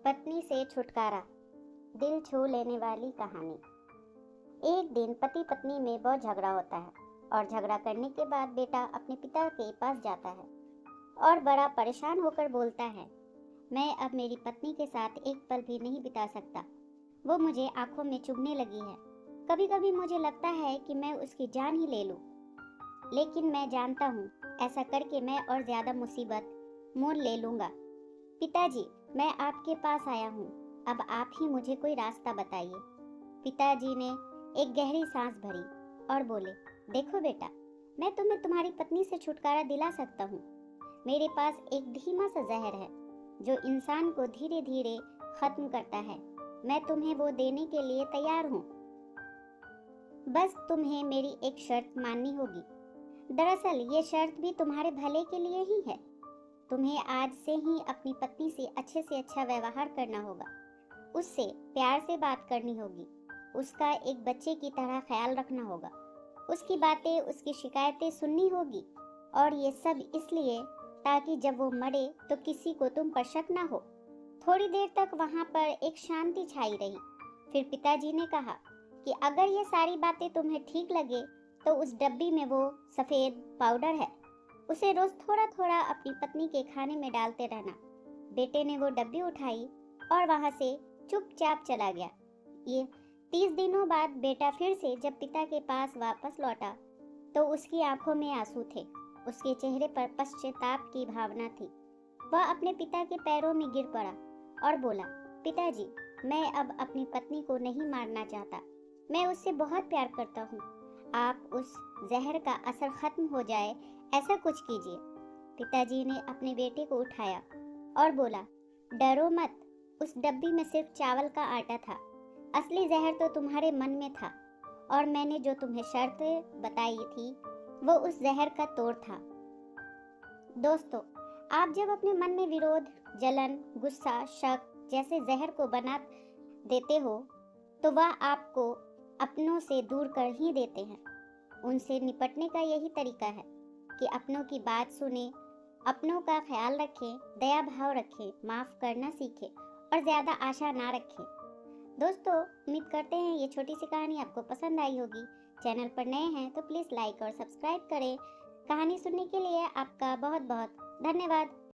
पत्नी से छुटकारा, दिल छू लेने वाली कहानी। एक दिन पति पत्नी में बहुत झगड़ा होता है और झगड़ा करने के बाद बेटा अपने पिता के पास जाता है और बड़ा परेशान होकर बोलता है, मैं अब मेरी पत्नी के साथ एक पल भी नहीं बिता सकता। वो मुझे आंखों में चुभने लगी है। कभी कभी मुझे लगता है कि मैं उसकी जान ही ले लूं, लेकिन मैं जानता हूँ ऐसा करके मैं और ज्यादा मुसीबत मोल ले लूंगा। पिताजी, मैं आपके पास आया हूँ, अब आप ही मुझे कोई रास्ता बताइए। पिताजी ने एक गहरी सांस भरी और बोले, देखो बेटा, मैं तुम्हें तुम्हारी पत्नी से छुटकारा दिला सकता हूँ। मेरे पास एक धीमा सा जहर है जो इंसान को धीरे धीरे खत्म करता है। मैं तुम्हें वो देने के लिए तैयार हूँ, बस तुम्हें मेरी एक शर्त माननी होगी। दरअसल ये शर्त भी तुम्हारे भले के लिए ही है। तुम्हें आज से ही अपनी पत्नी से अच्छा व्यवहार करना होगा, उससे प्यार से बात करनी होगी, उसका एक बच्चे की तरह ख्याल रखना होगा, उसकी बातें, उसकी शिकायतें सुननी होगी। और ये सब इसलिए ताकि जब वो मरे तो किसी को तुम पर शक ना हो। थोड़ी देर तक वहाँ पर एक शांति छाई रही। फिर पिताजी ने कहा कि अगर ये सारी बातें तुम्हें ठीक लगे तो उस डब्बी में वो सफ़ेद पाउडर है, उसे रोज थोड़ा थोड़ा अपनी पत्नी के खाने में डालते रहना। बेटे ने वो डब्बी उठाई और वहां से चुपचाप चला गया। ये 30 दिनों बाद बेटा फिर से जब पिता के पास वापस लौटा तो उसकी आंखों में आंसू थे, उसके चेहरे पर पश्चाताप की भावना थी। वह अपने पिता के पैरों में गिर पड़ा और बोला, पिताजी, मैं अब अपनी पत्नी को नहीं मारना चाहता, मैं उससे बहुत प्यार करता हूँ। आप उस जहर का असर खत्म हो जाए ऐसा कुछ कीजिए। पिताजी ने अपने बेटे को उठाया और बोला, डरो मत, उस डब्बी में सिर्फ चावल का आटा था, असली जहर तो तुम्हारे मन में था, और मैंने जो तुम्हें शर्त बताई थी वो उस जहर का तोड़ था। दोस्तों, आप जब अपने मन में विरोध, जलन, गुस्सा, शक जैसे जहर को बना देते हो तो वह आपको अपनों से दूर कर ही देते हैं। उनसे निपटने का यही तरीका है कि अपनों की बात सुने, अपनों का ख्याल रखें, दया भाव रखें, माफ करना सीखें और ज्यादा आशा ना रखें। दोस्तों, उम्मीद करते हैं ये छोटी सी कहानी आपको पसंद आई होगी। चैनल पर नए हैं तो प्लीज लाइक और सब्सक्राइब करें। कहानी सुनने के लिए आपका बहुत बहुत धन्यवाद।